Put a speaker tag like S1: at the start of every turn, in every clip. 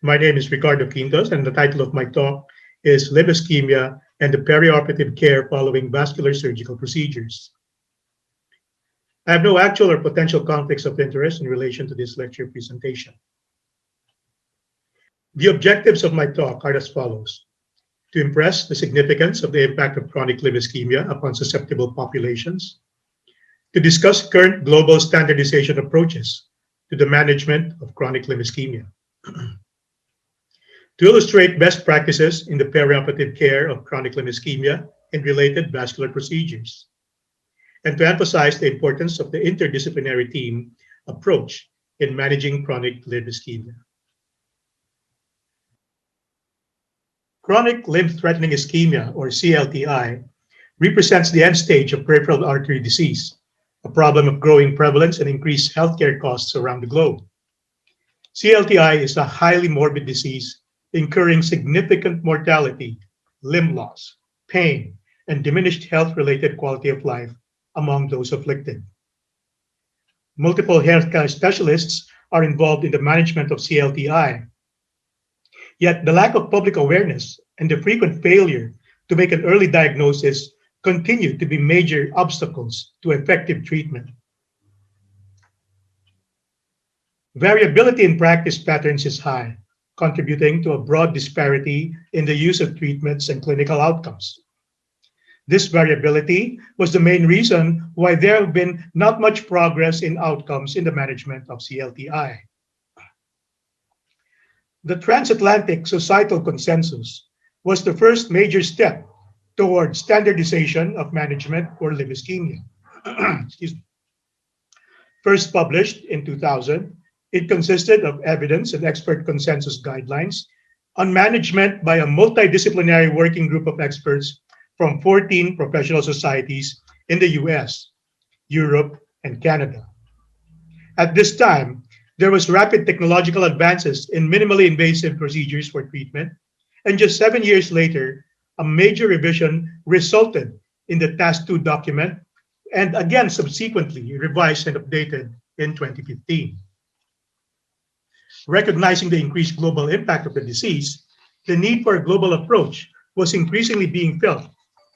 S1: My name is Ricardo Quintos, and the title of my talk is Limb Ischemia and the Perioperative Care Following Vascular Surgical Procedures. I have no actual or potential conflicts of interest in relation to this lecture presentation. The objectives of my talk are as follows: to impress the significance of the impact of chronic limb ischemia upon susceptible populations, to discuss current global standardization approaches to the management of chronic limb ischemia, to illustrate best practices in the perioperative care of chronic limb ischemia and related vascular procedures, and to emphasize the importance of the interdisciplinary team approach in managing chronic limb ischemia. Chronic Limb Threatening Ischemia, or CLTI, represents the end stage of peripheral artery disease, a problem of growing prevalence and increased healthcare costs around the globe. CLTI is a highly morbid disease, incurring significant mortality, limb loss, pain, and diminished health-related quality of life among those afflicted. Multiple healthcare specialists are involved in the management of CLTI, yet the lack of public awareness and the frequent failure to make an early diagnosis continue to be major obstacles to effective treatment. Variability in practice patterns is high, contributing to a broad disparity in the use of treatments and clinical outcomes. This variability was the main reason why there have been not much progress in outcomes in the management of CLTI. The transatlantic societal consensus was the first major step toward standardization of management for limb ischemia. Excuse me. First published in 2000, it consisted of evidence and expert consensus guidelines on management by a multidisciplinary working group of experts from 14 professional societies in the US, Europe, and Canada. At this time, there was rapid technological advances in minimally invasive procedures for treatment, and just 7 years later, a major revision resulted in the Task 2 document, and again subsequently revised and updated in 2015. Recognizing the increased global impact of the disease, the need for a global approach was increasingly being felt,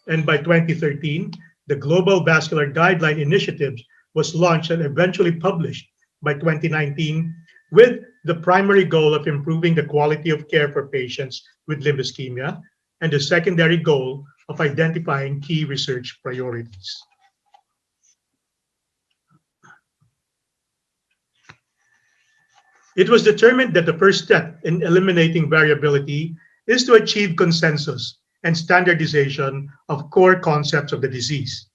S1: and by 2013, the Global Vascular Guideline Initiative was launched and eventually published by 2019, with the primary goal of improving the quality of care for patients with limb ischemia and the secondary goal of identifying key research priorities. It was determined that the first step in eliminating variability is to achieve consensus and standardization of core concepts of the disease,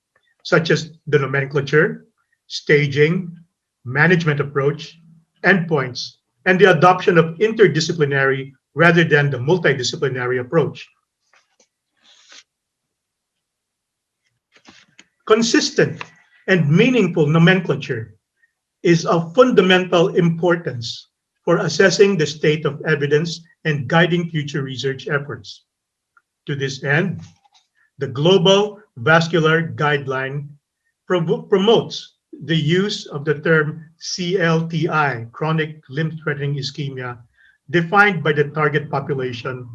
S1: such as the nomenclature, staging, management approach, endpoints, and the adoption of interdisciplinary rather than the multidisciplinary approach. Consistent and meaningful nomenclature is of fundamental importance for assessing the state of evidence and guiding future research efforts. To this end, the Global Vascular Guideline promotes the use of the term CLTI, Chronic Limb Threatening Ischemia, defined by the target population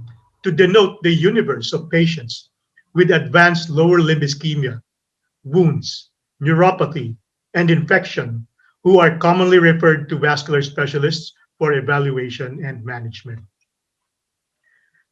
S1: to denote the universe of patients with advanced lower limb ischemia, wounds, neuropathy, and infection, who are commonly referred to vascular specialists for evaluation and management.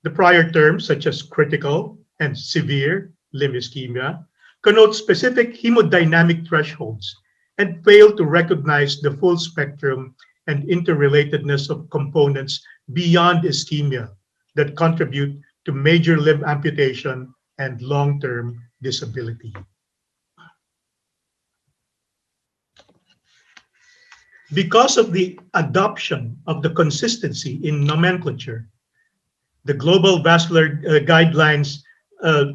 S1: The prior terms, such as critical and severe limb ischemia, connote specific hemodynamic thresholds and fail to recognize the full spectrum and interrelatedness of components beyond ischemia that contribute to major limb amputation and long-term disability. Because of the adoption of the consistency in nomenclature, the Global Vascular Guidelines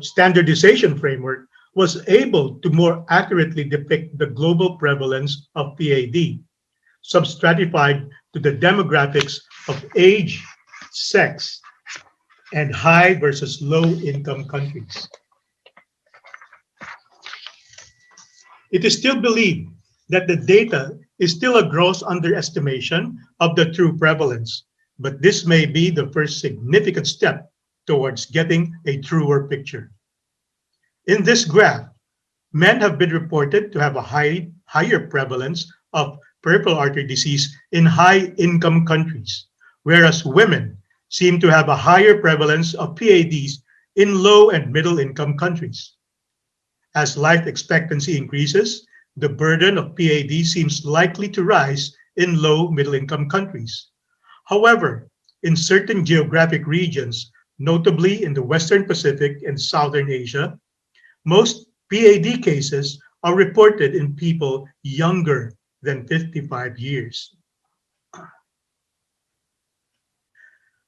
S1: Standardization Framework was able to more accurately depict the global prevalence of PAD, substratified to the demographics of age, sex, and high versus low income countries. It is still believed that the data is still a gross underestimation of the true prevalence, but this may be the first significant step towards getting a truer picture. In this graph, men have been reported to have a higher prevalence of peripheral artery disease in high-income countries, whereas women seem to have a higher prevalence of PADs in low and middle-income countries. As life expectancy increases, the burden of PAD seems likely to rise in low-middle-income countries. However, in certain geographic regions, notably in the Western Pacific and Southern Asia, most PAD cases are reported in people younger than 55 years.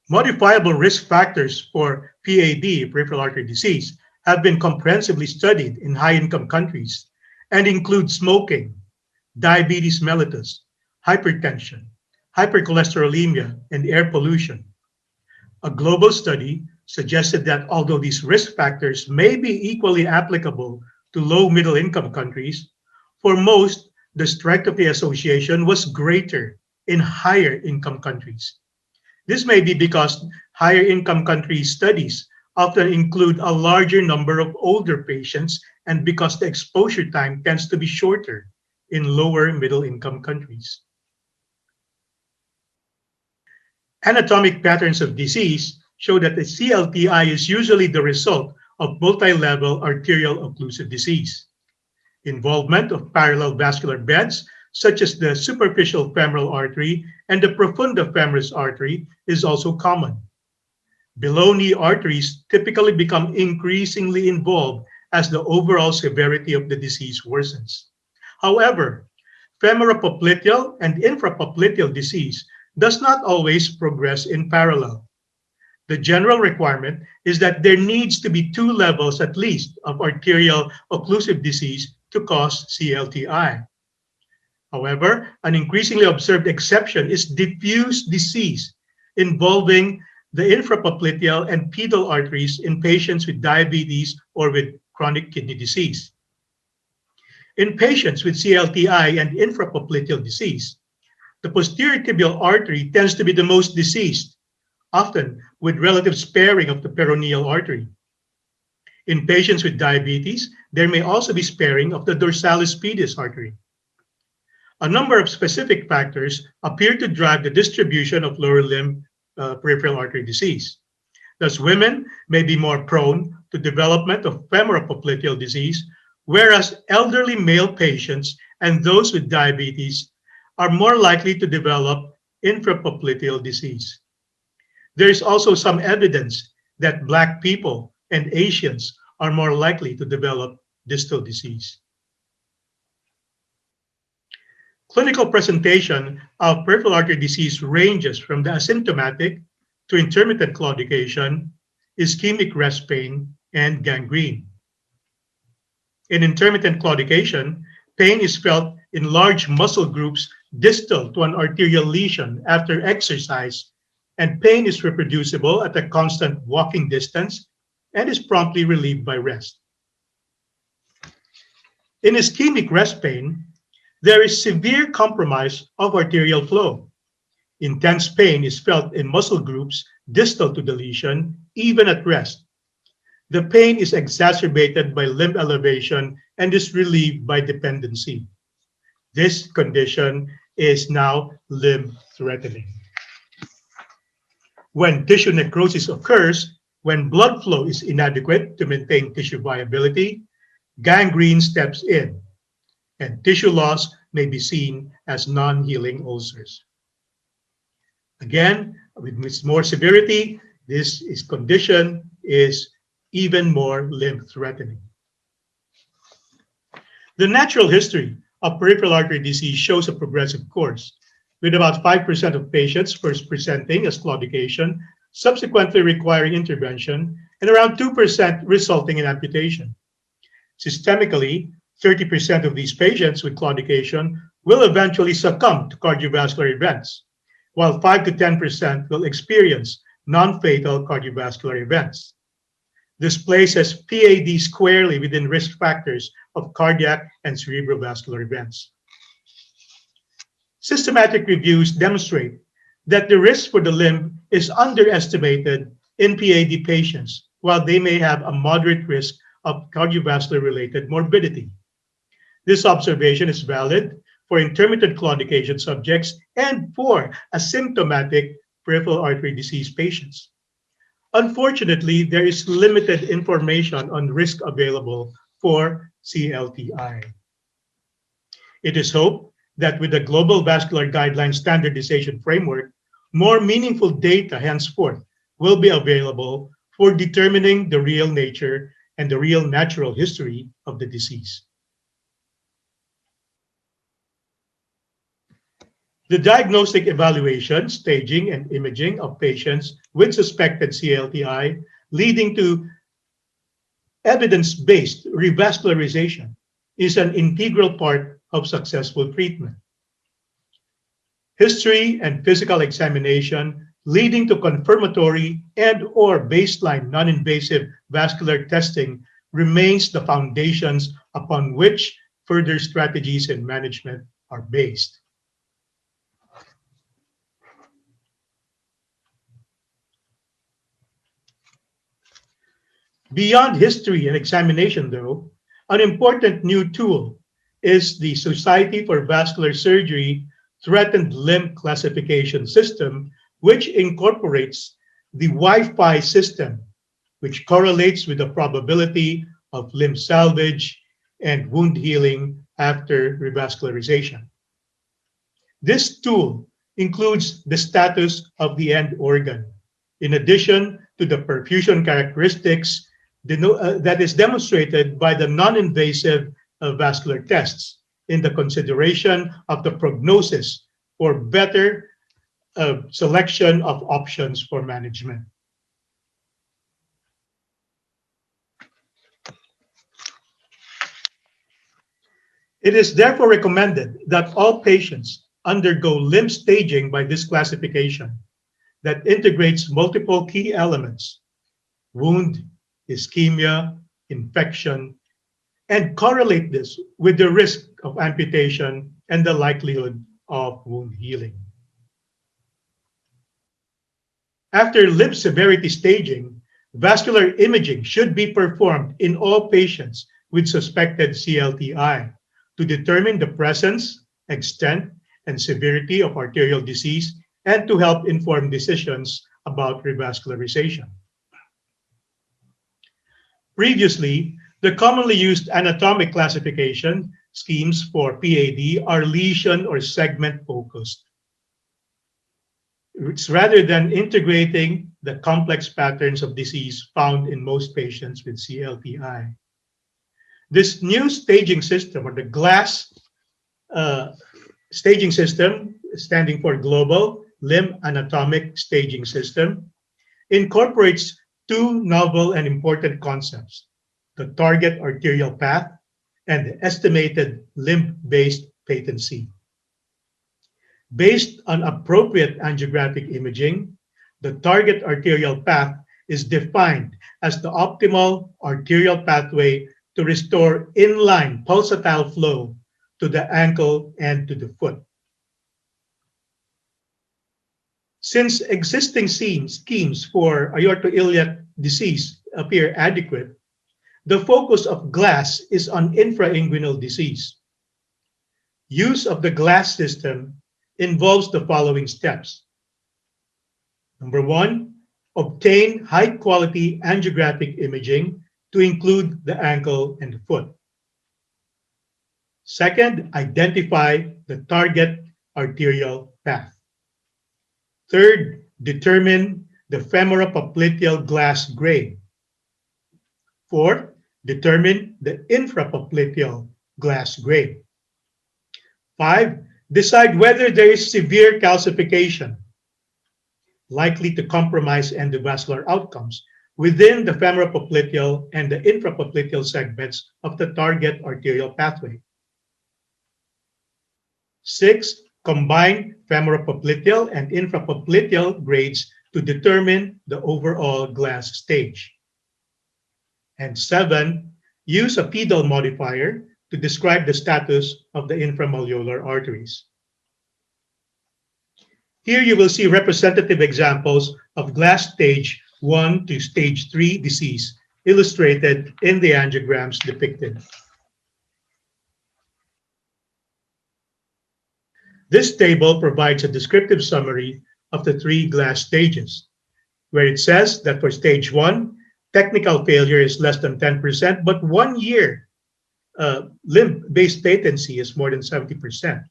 S1: Modifiable risk factors for PAD, peripheral artery disease, have been comprehensively studied in high-income countries and include smoking, diabetes mellitus, hypertension, hypercholesterolemia, and air pollution. A global study suggested that although these risk factors may be equally applicable to low-middle-income countries, for most, the strength of the association was greater in higher-income countries. This may be because higher-income countries' studies often include a larger number of older patients and because the exposure time tends to be shorter in lower middle-income countries. Anatomic patterns of disease show that the CLTI is usually the result of multi-level arterial occlusive disease. Involvement of parallel vascular beds, such as the superficial femoral artery and the profunda femoris artery, is also common. Below-knee arteries typically become increasingly involved as the overall severity of the disease worsens. However, femoropopliteal and infrapopliteal disease does not always progress in parallel. The general requirement is that there needs to be two levels at least of arterial occlusive disease to cause CLTI. However, an increasingly observed exception is diffuse disease involving the infrapopliteal and pedal arteries in patients with diabetes or with chronic kidney disease. In patients with CLTI and infrapopliteal disease, the posterior tibial artery tends to be the most diseased, often with relative sparing of the peroneal artery. In patients with diabetes, there may also be sparing of the dorsalis pedis artery. A number of specific factors appear to drive the distribution of lower limb peripheral artery disease. Thus, women may be more prone to development of femoropopliteal disease, whereas elderly male patients and those with diabetes are more likely to develop infrapopliteal disease. There is also some evidence that Black people and Asians are more likely to develop distal disease. Clinical presentation of peripheral artery disease ranges from the asymptomatic to intermittent claudication, ischemic rest pain, and gangrene. In intermittent claudication, pain is felt in large muscle groups distal to an arterial lesion after exercise, and pain is reproducible at a constant walking distance and is promptly relieved by rest. In ischemic rest pain, there is severe compromise of arterial flow. Intense pain is felt in muscle groups distal to the lesion, even at rest. The pain is exacerbated by limb elevation and is relieved by dependency. This condition is now limb threatening. When tissue necrosis occurs, when blood flow is inadequate to maintain tissue viability, gangrene steps in, and tissue loss may be seen as non-healing ulcers. Again, with more severity, this condition is even more limb threatening. The natural history of peripheral artery disease shows a progressive course, with about 5% of patients first presenting as claudication, subsequently requiring intervention, and around 2% resulting in amputation. Systemically, 30% of these patients with claudication will eventually succumb to cardiovascular events, while 5 to 10% will experience non-fatal cardiovascular events. This places PAD squarely within risk factors of cardiac and cerebrovascular events. Systematic reviews demonstrate that the risk for the limb is underestimated in PAD patients, while they may have a moderate risk of cardiovascular-related morbidity. This observation is valid for intermittent claudication subjects and for asymptomatic peripheral artery disease patients. Unfortunately, there is limited information on risk available for CLTI. It is hoped that with the Global Vascular Guidelines Standardization Framework, more meaningful data henceforth will be available for determining the real nature and the real natural history of the disease. The diagnostic evaluation, staging, and imaging of patients with suspected CLTI leading to evidence-based revascularization is an integral part of successful treatment. History and physical examination leading to confirmatory and/or baseline non-invasive vascular testing remains the foundations upon which further strategies and management are based. Beyond history and examination, though, an important new tool is the Society for Vascular Surgery Threatened Limb Classification System, which incorporates the Wi-Fi system, which correlates with the probability of limb salvage and wound healing after revascularization. This tool includes the status of the end organ, in addition to the perfusion characteristics that is demonstrated by the non-invasive vascular tests in the consideration of the prognosis for better selection of options for management. It is therefore recommended that all patients undergo limb staging by this classification that integrates multiple key elements: wound, ischemia, infection, and correlate this with the risk of amputation and the likelihood of wound healing. After limb severity staging, vascular imaging should be performed in all patients with suspected CLTI to determine the presence, extent, and severity of arterial disease and to help inform decisions about revascularization. Previously, the commonly used anatomic classification schemes for PAD are lesion or segment focused. Rather than integrating the complex patterns of disease found in most patients with CLTI. This new staging system, or the GLASS staging system, standing for Global Limb Anatomic Staging System, incorporates two novel and important concepts: the target arterial path and the estimated limb-based patency. Based on appropriate angiographic imaging, the target arterial path is defined as the optimal arterial pathway to restore inline pulsatile flow to the ankle and to the foot. Since existing schemes for aortoiliac disease appear adequate, the focus of GLASS is on infrainguinal disease. Use of the GLASS system involves the following steps. Number one, obtain high-quality angiographic imaging to include the ankle and the foot. Second, identify the target arterial path. Third, determine the femoropopliteal GLASS grade. Fourth, determine the infrapopliteal GLASS grade. 5, decide whether there is severe calcification likely to compromise endovascular outcomes within the femoropopliteal and the infrapopliteal segments of the target arterial pathway. 6, combine femoropopliteal and infrapopliteal grades to determine the overall GLASS stage. And 7, use a pedal modifier to describe the status of the inframalleolar arteries. Here you will see representative examples of glass stage 1 to stage 3 disease illustrated in the angiograms depicted. This table provides a descriptive summary of the 3 glass stages, where it says that for stage 1, technical failure is less than 10%, but 1 year limb-based patency is more than 70%.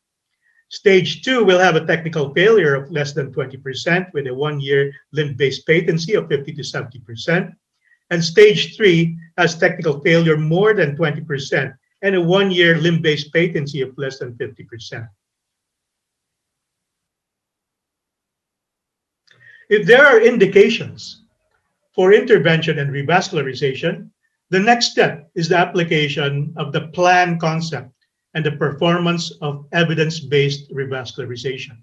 S1: Stage 2 will have a technical failure of less than 20% with a 1 year limb-based patency of 50 to 70%. And stage 3 has technical failure more than 20% and a 1 year limb-based patency of less than 50%. If there are indications for intervention and revascularization, the next step is the application of the plan concept and the performance of evidence-based revascularization.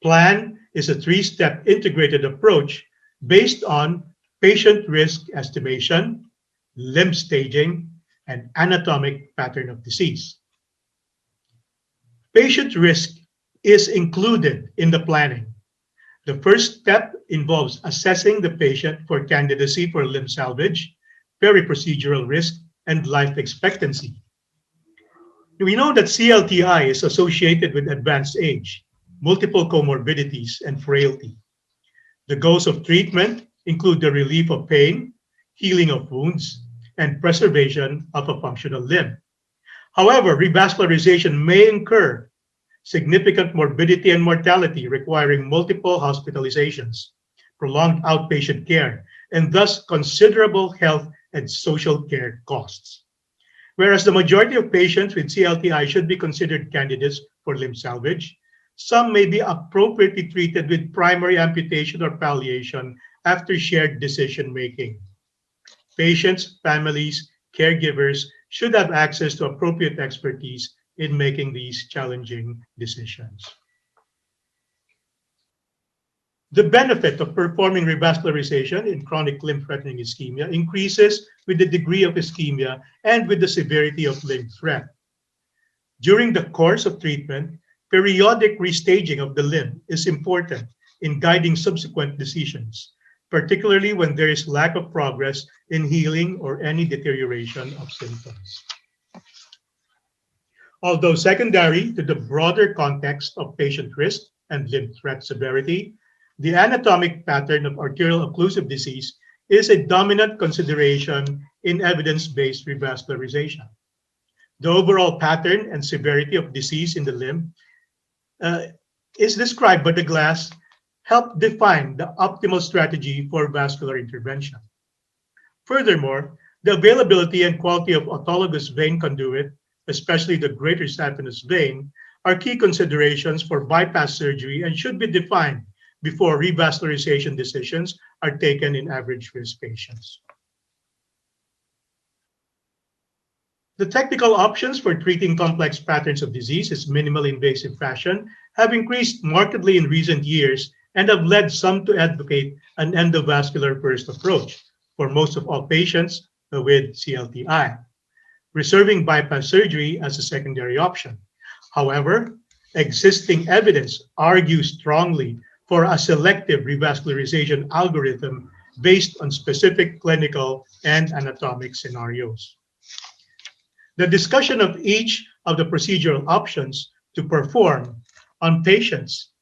S1: Plan is a 3-step integrated approach based on patient risk estimation, limb staging, and anatomic pattern of disease. Patient risk is included in the planning. The first step involves assessing the patient for candidacy for limb salvage, peri-procedural risk, and life expectancy. We know that CLTI is associated with advanced age, multiple comorbidities, and frailty. The goals of treatment include the relief of pain, healing of wounds, and preservation of a functional limb. However, revascularization may incur significant morbidity and mortality requiring multiple hospitalizations, prolonged outpatient care, and thus considerable health and social care costs. Whereas the majority of patients with CLTI should be considered candidates for limb salvage, some may be appropriately treated with primary amputation or palliation after shared decision-making. Patients, families, caregivers should have access to appropriate expertise in making these challenging decisions. The benefit of performing revascularization in chronic limb threatening ischemia increases with the degree of ischemia and with the severity of limb threat. During the course of treatment, periodic restaging of the limb is important in guiding subsequent decisions, particularly when there is lack of progress in healing or any deterioration of symptoms. Although secondary to the broader context of patient risk and limb threat severity, the anatomic pattern of arterial occlusive disease is a dominant consideration in evidence-based revascularization. The overall pattern and severity of disease in the limb is described by the glass, help define the optimal strategy for vascular intervention. Furthermore, the availability and quality of autologous vein conduit, especially the greater saphenous vein, are key considerations for bypass surgery and should be defined before revascularization decisions are taken in average risk patients. The technical options for treating complex patterns of disease in minimally invasive fashion have increased markedly in recent years and have led some to advocate an endovascular first approach for most of all patients with CLTI, reserving bypass surgery as a secondary option. However, existing evidence argues strongly for a selective revascularization algorithm based on specific clinical and anatomic scenarios. The discussion of each of the procedural options to perform on patients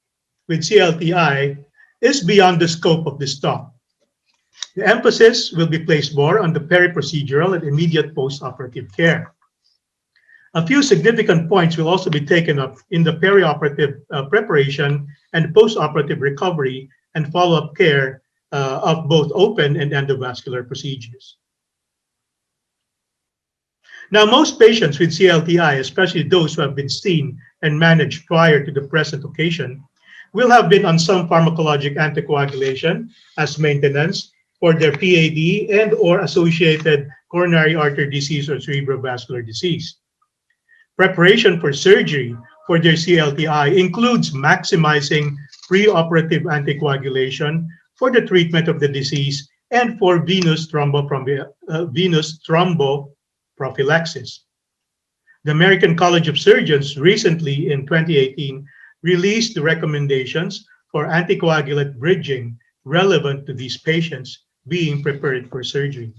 S1: with CLTI is beyond the scope of this talk. The emphasis will be placed more on the peri-procedural and immediate post-operative care. A few significant points will also be taken up in the perioperative preparation and post-operative recovery and follow-up care of both open and endovascular procedures. Now, most patients with CLTI, especially those who have been seen and managed prior to the present occasion, will have been on some pharmacologic anticoagulation as maintenance for their PAD and or associated coronary artery disease or cerebrovascular disease. Preparation for surgery for their CLTI includes maximizing preoperative anticoagulation for the treatment of the disease and for venous thromboprophylaxis. The American College of Surgeons recently in 2018 release the recommendations for anticoagulant bridging relevant to these patients being prepared for surgery.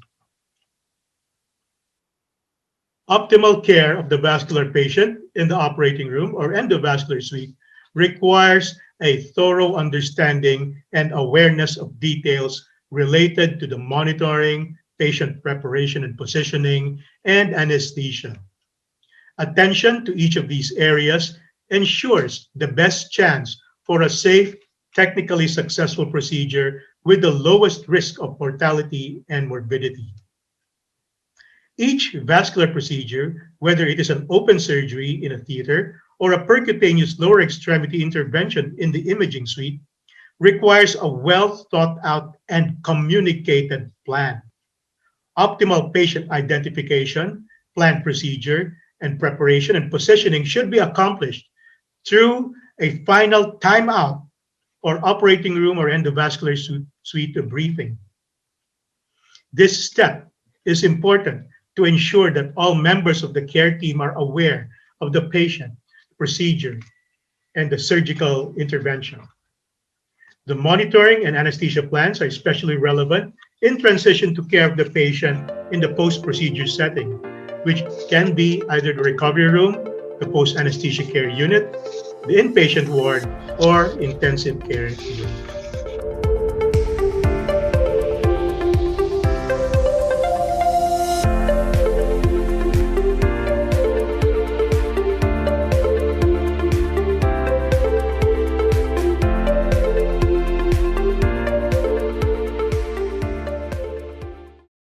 S1: Optimal care of the vascular patient in the operating room or endovascular suite requires a thorough understanding and awareness of details related to the monitoring, patient preparation and positioning, and anesthesia. Attention to each of these areas ensures the best chance for a safe, technically successful procedure with the lowest risk of mortality and morbidity. Each vascular procedure, whether it is an open surgery in a theater or a percutaneous lower extremity intervention in the imaging suite, requires a well thought out and communicated plan. Optimal patient identification, planned procedure, and preparation and positioning should be accomplished through a final timeout or operating room or endovascular suite briefing. This step is important to ensure that all members of the care team are aware of the patient, procedure, and the surgical intervention. The monitoring and anesthesia plans are especially relevant in transition to care of the patient in the post-procedure setting, which can be either the recovery room, the post-anesthesia care unit, the inpatient ward, or intensive care unit.